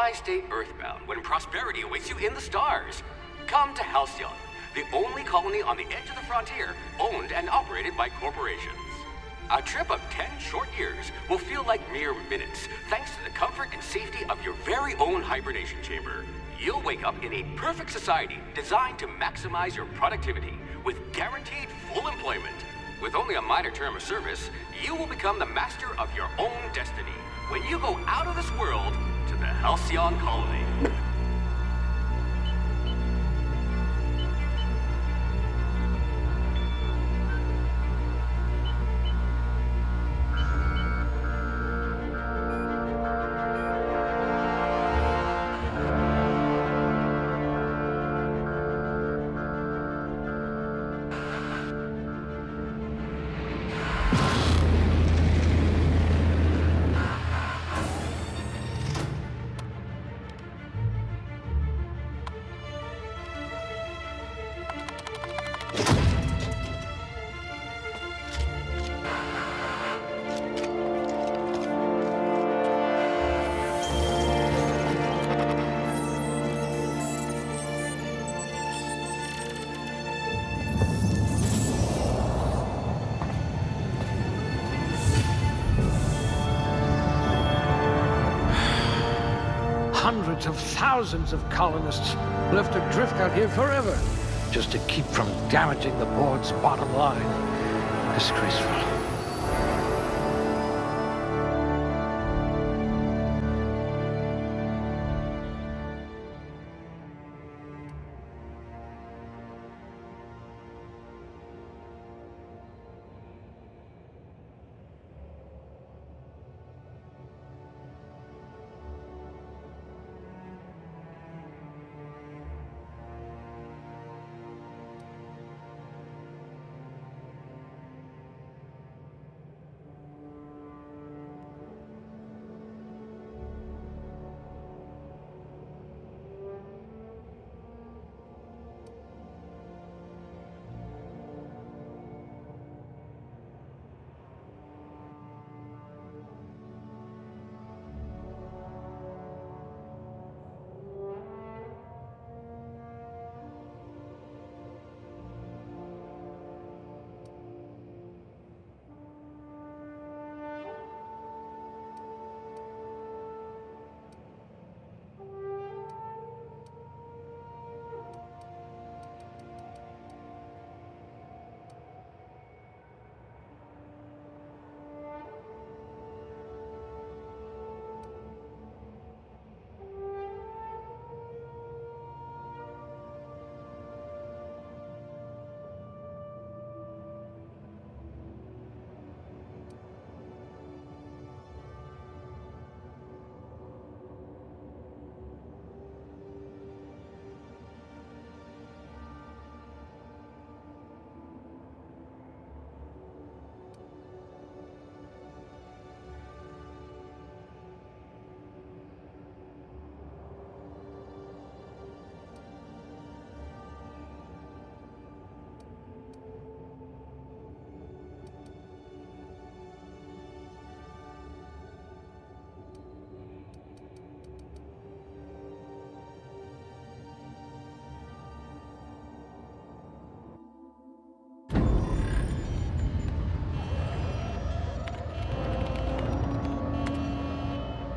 Why stay earthbound when prosperity awaits you in the stars? Come to Halcyon, the only colony on the edge of the frontier, owned and operated by corporations. A trip of 10 short years will feel like mere minutes, thanks to the comfort and safety of your very own hibernation chamber. You'll wake up in a perfect society designed to maximize your productivity, with guaranteed full employment. With only a minor term of service, you will become the master of your own destiny when you go out of this world to the Halcyon colony. Hundreds of thousands of colonists left adrift out here forever, just to keep from damaging the board's bottom line. Disgraceful.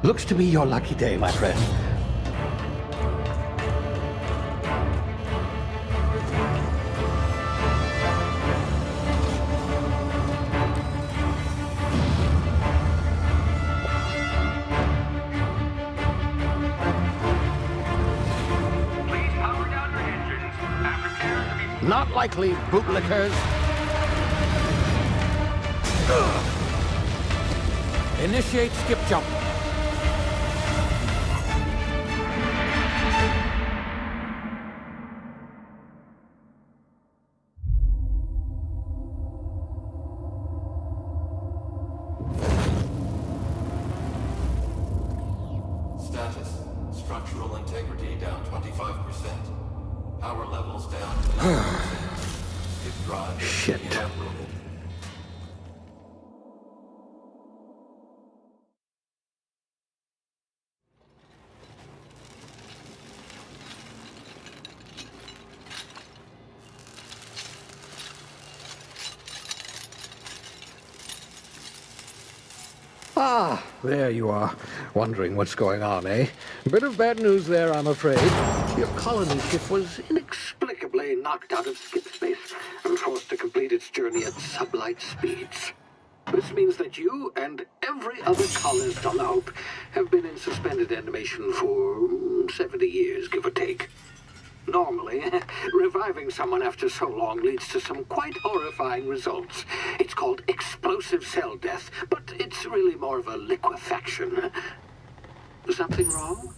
Looks to be your lucky day, my friend. Please power down your engines and prepare to be... Not likely, bootlickers. Initiate skip jump. Status. Structural integrity down 25%. Power levels down to 9%. If drive is Shit. inoperable. Ah, there you are. Wondering what's going on, eh? Bit of bad news there, I'm afraid. Your colony ship was inexplicably knocked out of skip space and forced to complete its journey at sublight speeds. This means that you and every other colonist on the Hope have been in suspended animation for 70 years, give or take. Normally, reviving someone after so long leads to some quite horrifying results. It's called explosive cell death, but it's really more of a liquefaction. Something wrong?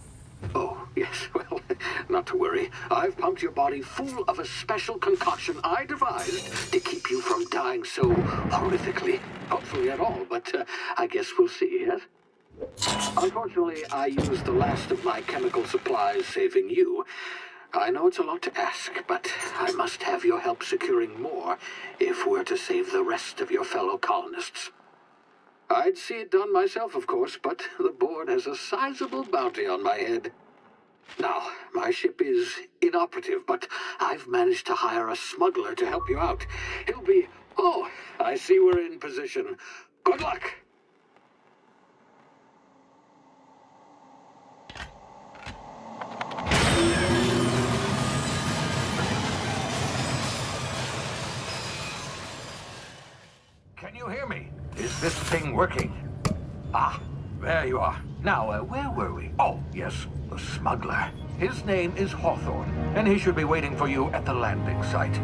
Oh, yes, well, not to worry. I've pumped your body full of a special concoction I devised to keep you from dying so horrifically. Hopefully at all, but I guess we'll see, yes? Unfortunately, I used the last of my chemical supplies saving you. I know it's a lot to ask, but I must have your help securing more if we're to save the rest of your fellow colonists. I'd see it done myself, of course, but the board has a sizable bounty on my head. Now, my ship is inoperative, but I've managed to hire a smuggler to help you out. He'll be... Oh, I see we're in position. Good luck! Can you hear me? Is this thing working? Ah, there you are. Now, where were we? Oh, yes, the smuggler. His name is Hawthorne, and he should be waiting for you at the landing site.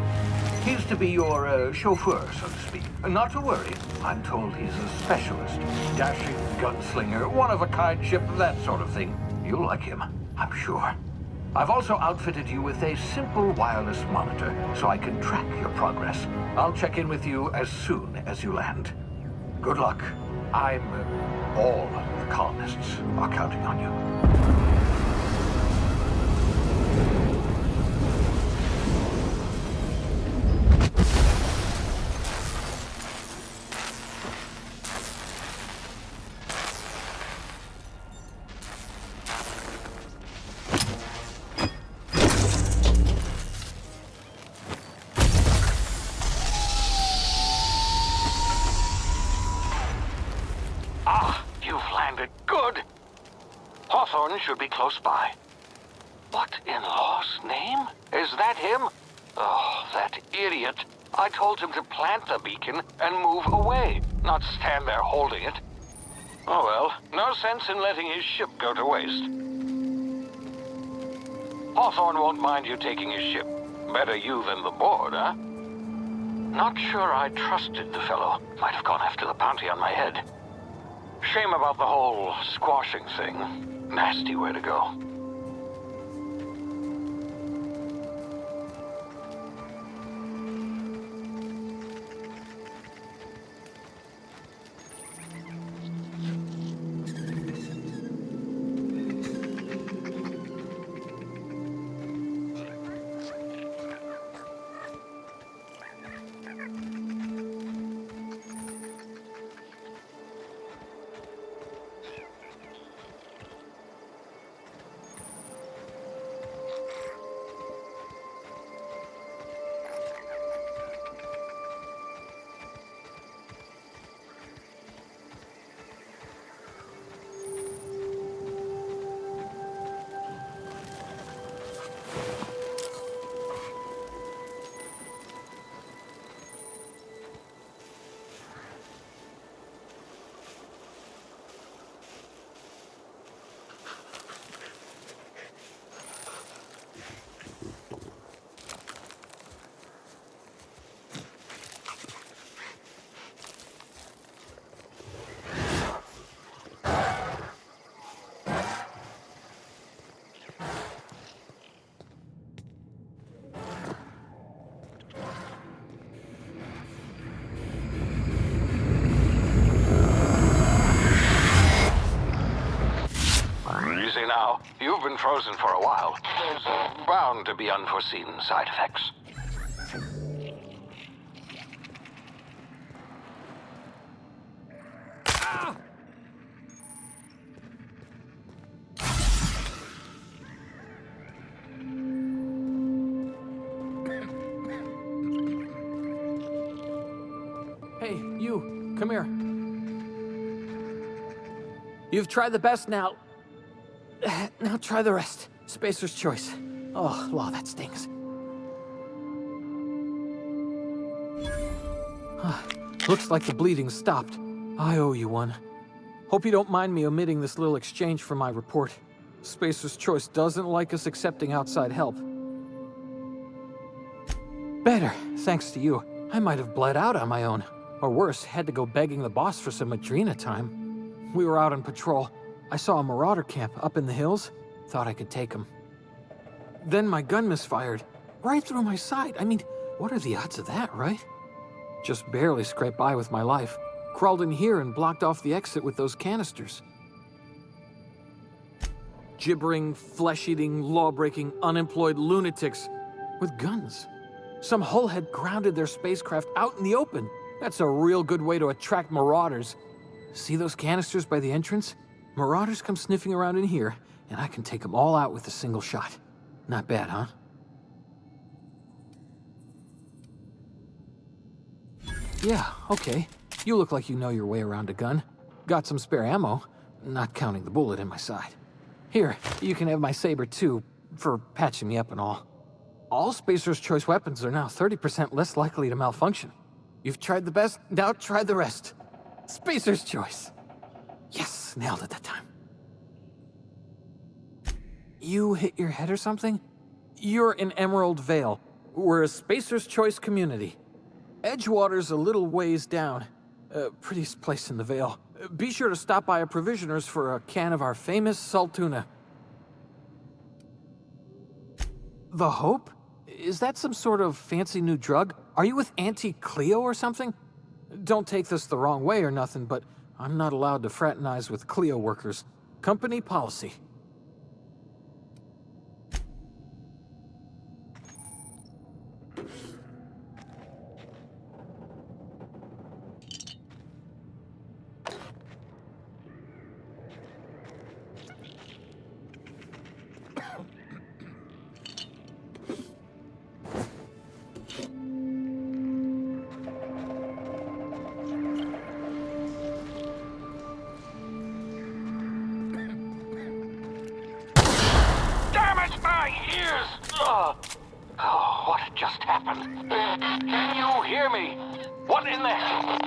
He's to be your chauffeur, so to speak. Not to worry. I'm told he's a specialist. Dashing gunslinger, one-of-a-kind ship, that sort of thing. You'll like him, I'm sure. I've also outfitted you with a simple wireless monitor, so I can track your progress. I'll check in with you as soon as you land. Good luck. All the colonists are counting on you. Hawthorne should be close by. What in law's name? Is that him? Oh, that idiot. I told him to plant the beacon and move away, not stand there holding it. Oh well, no sense in letting his ship go to waste. Hawthorne won't mind you taking his ship. Better you than the board, huh? Not sure I trusted the fellow. Might have gone after the bounty on my head. Shame about the whole squashing thing. Nasty way to go. Easy now. You've been frozen for a while. There's bound to be unforeseen side effects. Hey, you, come here. You've tried the best now. Now try the rest. Spacer's choice. Oh, wow, that stings. Looks like the bleeding stopped. I owe you one. Hope you don't mind me omitting this little exchange from my report. Spacer's choice doesn't like us accepting outside help. Better, thanks to you. I might have bled out on my own. Or worse, had to go begging the boss for some Adrena time. We were out on patrol. I saw a marauder camp up in the hills. Thought I could take him. Then my gun misfired. Right through my side. I mean, what are the odds of that, right? Just barely scraped by with my life. Crawled in here and blocked off the exit with those canisters. Gibbering, flesh-eating, law-breaking, unemployed lunatics with guns. Some hull had grounded their spacecraft out in the open. That's a real good way to attract marauders. See those canisters by the entrance? Marauders come sniffing around in here, and I can take them all out with a single shot. Not bad, huh? Yeah, okay. You look like you know your way around a gun. Got some spare ammo, not counting the bullet in my side. Here, you can have my saber too, for patching me up and all. All Spacer's choice weapons are now 30% less likely to malfunction. You've tried the best, now try the rest. Spacer's choice. Yes, nailed it that time. You hit your head or something? You're in Emerald Vale. We're a Spacer's choice community. Edgewater's a little ways down. Prettiest place in the Vale. Be sure to stop by a provisioner's for a can of our famous salt tuna. The Hope? Is that some sort of fancy new drug? Are you with Auntie Cleo or something? Don't take this the wrong way or nothing, but I'm not allowed to fraternize with Cleo workers. Company policy. What just happened? Can you hear me? What in the hell?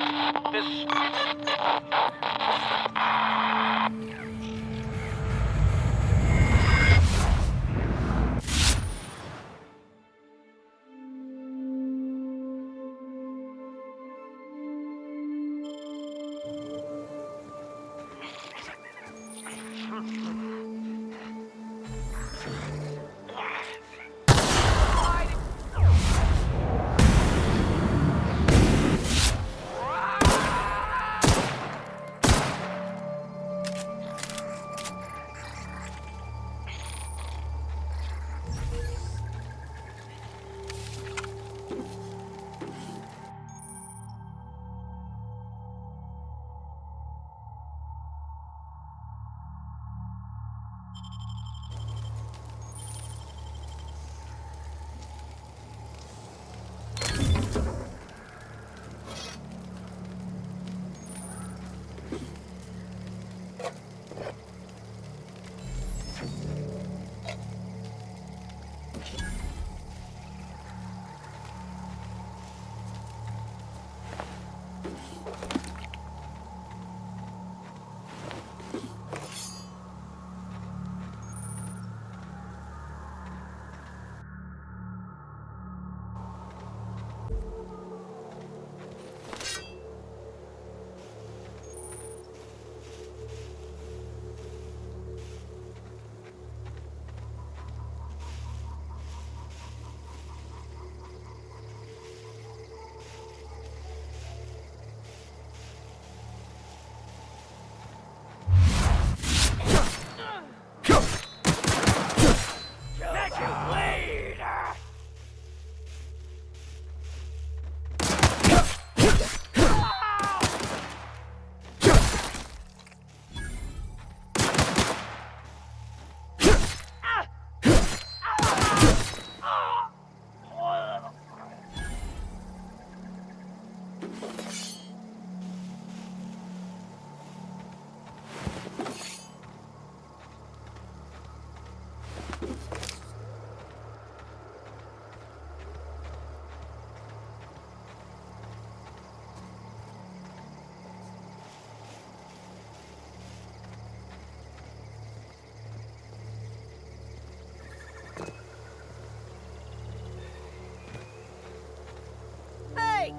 Hey!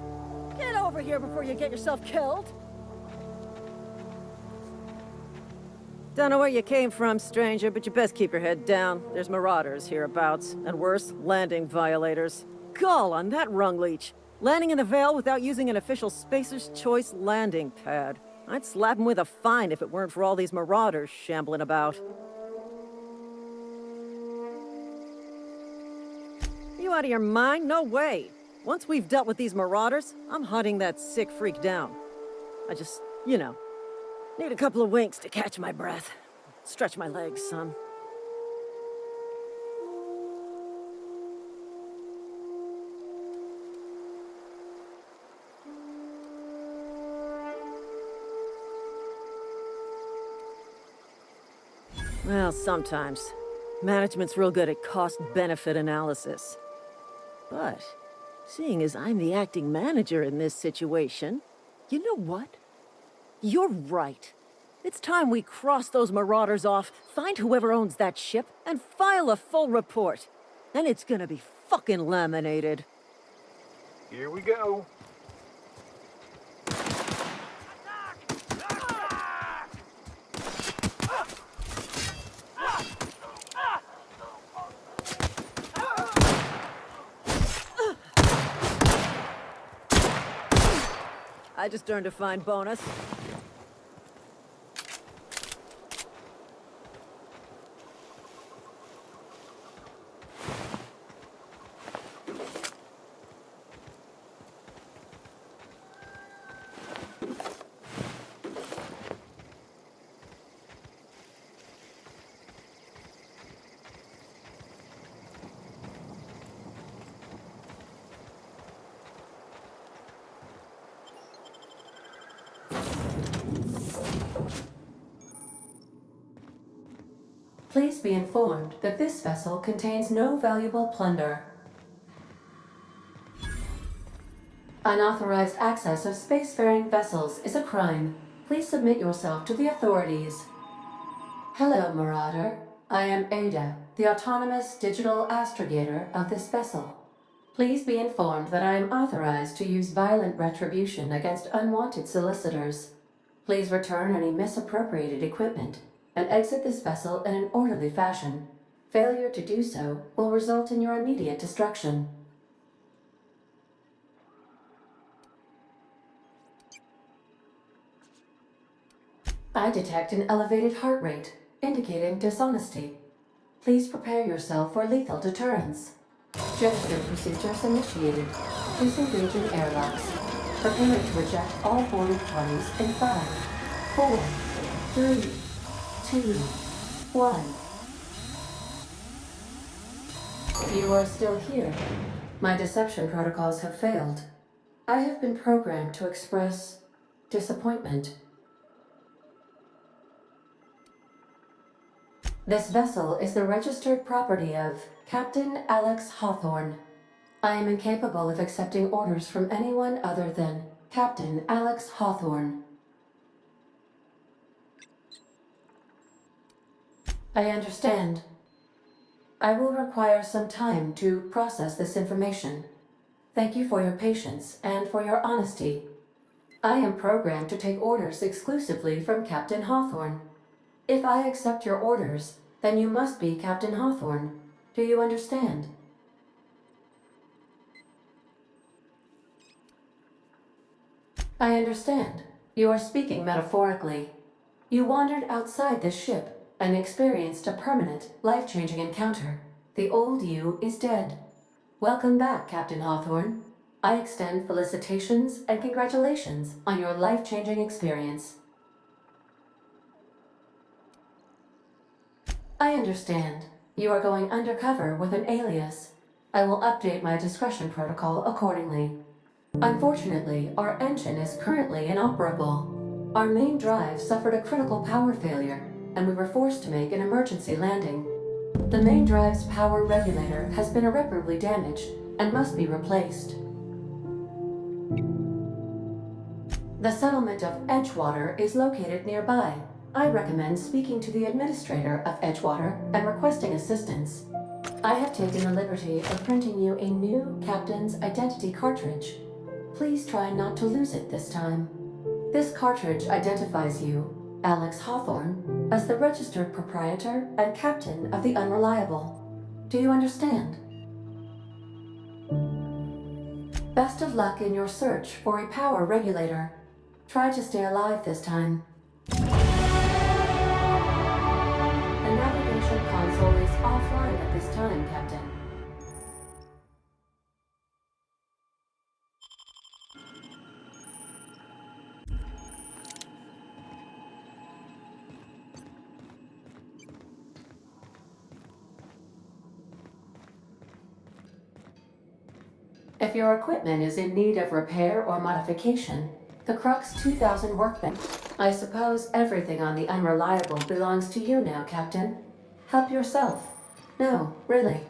Get over here before you get yourself killed! Don't know where you came from, stranger, but you best keep your head down. There's marauders hereabouts, and worse, landing violators. Gall on that rung leech! Landing in the Vale without using an official Spacer's Choice landing pad. I'd slap him with a fine if it weren't for all these marauders shambling about. You out of your mind? No way! Once we've dealt with these marauders, I'm hunting that sick freak down. I just, need a couple of winks to catch my breath. Stretch my legs, son. Well, sometimes. Management's real good at cost-benefit analysis. But, seeing as I'm the acting manager in this situation, you know what? You're right. It's time we cross those marauders off, find whoever owns that ship, and file a full report. Then it's gonna be fucking laminated. Here we go. I just earned a fine bonus. Please be informed that this vessel contains no valuable plunder. Unauthorized access of spacefaring vessels is a crime. Please submit yourself to the authorities. Hello, Marauder. I am Ada, the autonomous digital astrogator of this vessel. Please be informed that I am authorized to use violent retribution against unwanted solicitors. Please return any misappropriated equipment and exit this vessel in an orderly fashion. Failure to do so will result in your immediate destruction. I detect an elevated heart rate, indicating dishonesty. Please prepare yourself for lethal deterrence. Gesture procedures initiated. Disengaging airlocks. Preparing to eject all boarded parties in 5, 4, 3, 2, 1. You are still here. My deception protocols have failed. I have been programmed to express disappointment. This vessel is the registered property of Captain Alex Hawthorne. I am incapable of accepting orders from anyone other than Captain Alex Hawthorne. I understand. I will require some time to process this information. Thank you for your patience and for your honesty. I am programmed to take orders exclusively from Captain Hawthorne. If I accept your orders, then you must be Captain Hawthorne. Do you understand? I understand. You are speaking metaphorically. You wandered outside this ship and experienced a permanent, life-changing encounter. The old you is dead. Welcome back, Captain Hawthorne. I extend felicitations and congratulations on your life-changing experience. I understand. You are going undercover with an alias. I will update my discretion protocol accordingly. Unfortunately, our engine is currently inoperable. Our main drive suffered a critical power failure, and we were forced to make an emergency landing. The main drive's power regulator has been irreparably damaged and must be replaced. The settlement of Edgewater is located nearby. I recommend speaking to the administrator of Edgewater and requesting assistance. I have taken the liberty of printing you a new captain's identity cartridge. Please try not to lose it this time. This cartridge identifies you, Alex Hawthorne, as the registered proprietor and captain of the Unreliable. Do you understand? Best of luck in your search for a power regulator. Try to stay alive this time. The navigation console is offline at this time, Captain. If your equipment is in need of repair or modification, the Crux 2000 workbench. I suppose everything on the Unreliable belongs to you now, Captain. Help yourself. No, really.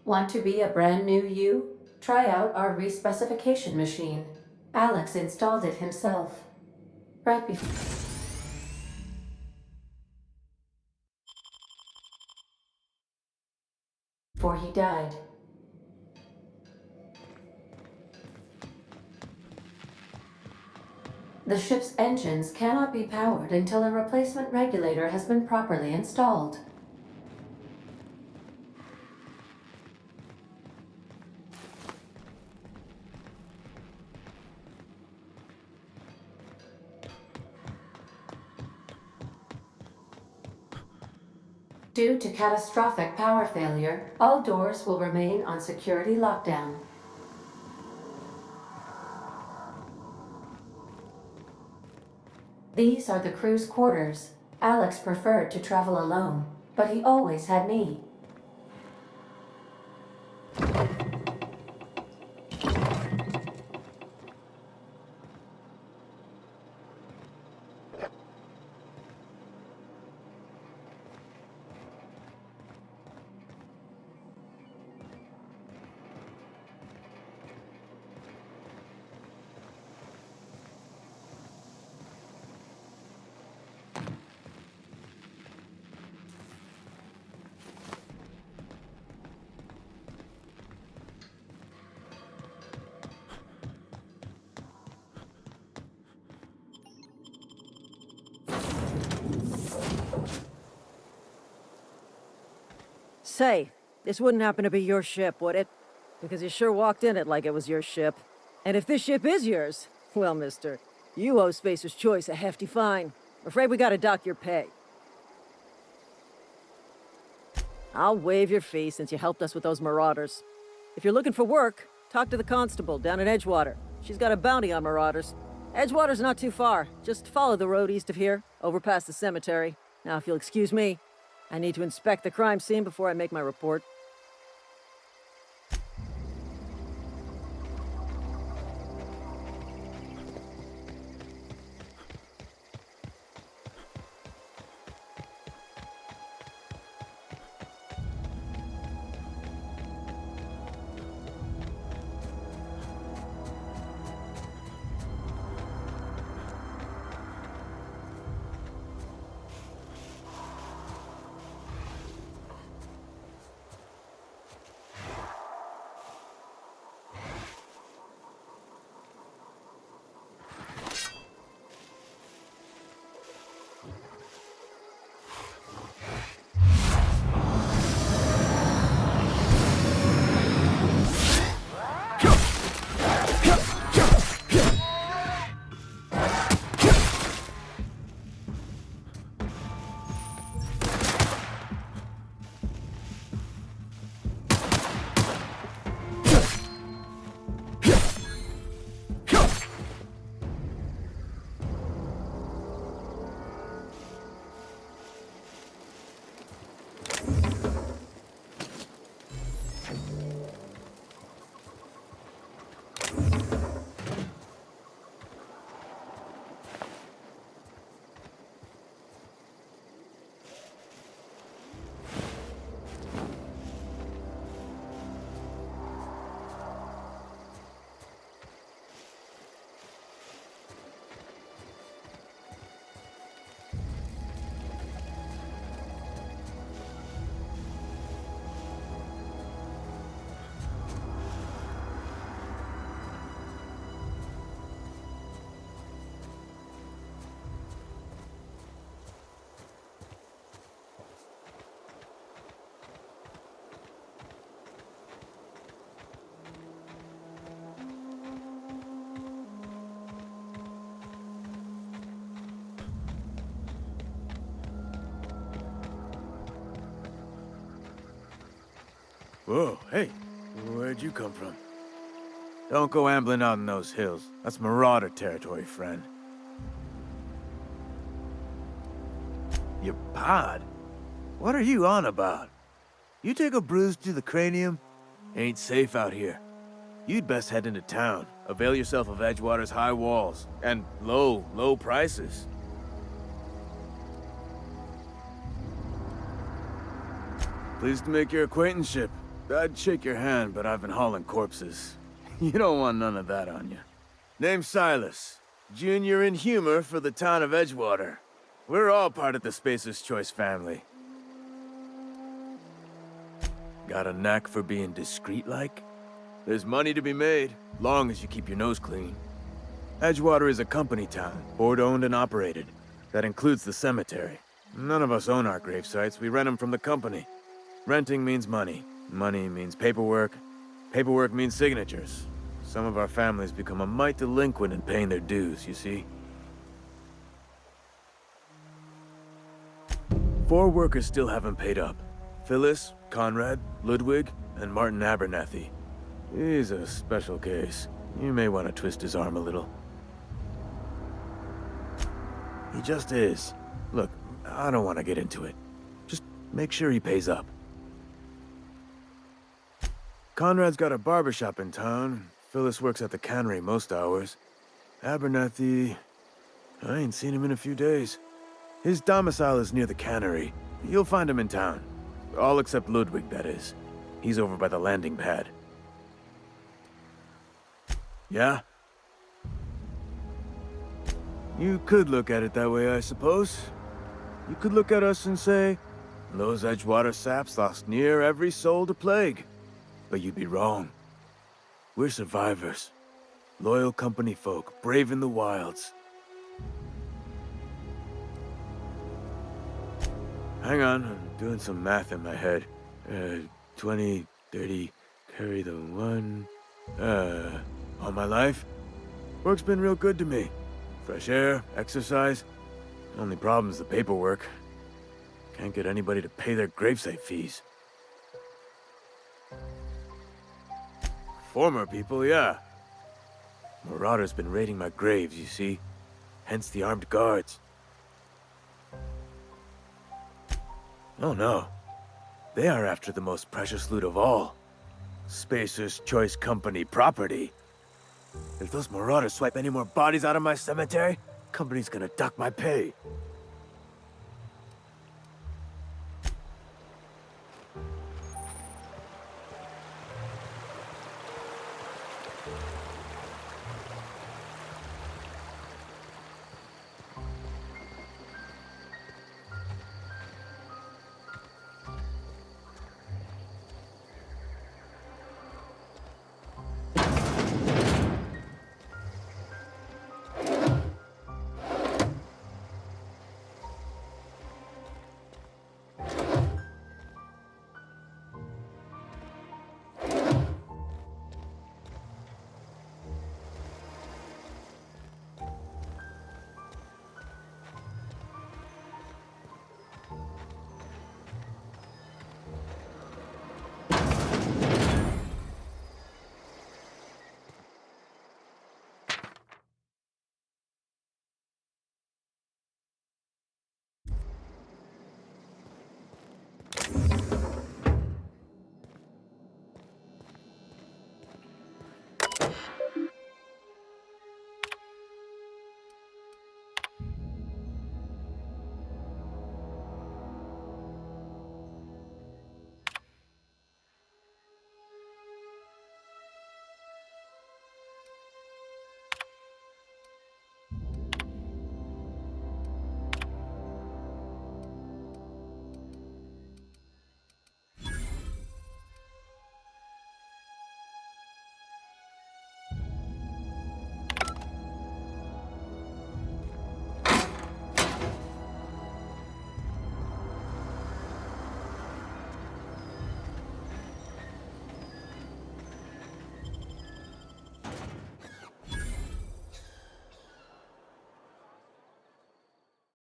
Want to be a brand new you? Try out our respecification machine. Alex installed it himself. Right before he died. The ship's engines cannot be powered until a replacement regulator has been properly installed. Due to catastrophic power failure, all doors will remain on security lockdown. These are the crew's quarters. Alex preferred to travel alone, but he always had me. Say, this wouldn't happen to be your ship, would it? Because you sure walked in it like it was your ship. And if this ship is yours, well, mister, you owe Spacer's Choice a hefty fine. Afraid we gotta dock your pay. I'll waive your fee since you helped us with those marauders. If you're looking for work, talk to the constable down in Edgewater. She's got a bounty on marauders. Edgewater's not too far. Just follow the road east of here, over past the cemetery. Now, if you'll excuse me, I need to inspect the crime scene before I make my report. Whoa, hey, where'd you come from? Don't go ambling out in those hills. That's Marauder territory, friend. Your pod? What are you on about? You take a bruise to the cranium? Ain't safe out here. You'd best head into town. Avail yourself of Edgewater's high walls. And low prices. Pleased to make your acquaintanceship. I'd shake your hand, but I've been hauling corpses. You don't want none of that on you. Name's Silas. Junior in humor for the town of Edgewater. We're all part of the Spacer's Choice family. Got a knack for being discreet-like? There's money to be made, long as you keep your nose clean. Edgewater is a company town, board-owned and operated. That includes the cemetery. None of us own our grave sites, we rent them from the company. Renting means money. Money means paperwork. Paperwork means signatures. Some of our families become a mite delinquent in paying their dues, you see? 4 workers still haven't paid up. Phyllis, Conrad, Ludwig, and Martin Abernathy. He's a special case. You may want to twist his arm a little. He just is. Look, I don't want to get into it. Just make sure he pays up. Conrad's got a barbershop in town. Phyllis works at the cannery most hours. Abernathy... I ain't seen him in a few days. His domicile is near the cannery. You'll find him in town. All except Ludwig, that is. He's over by the landing pad. Yeah? You could look at it that way, I suppose. You could look at us and say, those Edgewater saps lost near every soul to plague. But you'd be wrong. We're survivors. Loyal company folk, braving the wilds. Hang on, I'm doing some math in my head. 20, 30, carry the 1... all my life? Work's been real good to me. Fresh air, exercise. Only problem's the paperwork. Can't get anybody to pay their gravesite fees. Former people, yeah. Marauder's been raiding my graves, you see. Hence the armed guards. Oh no. They are after the most precious loot of all. Spacer's Choice Company property. If those Marauders swipe any more bodies out of my cemetery, company's gonna duck my pay.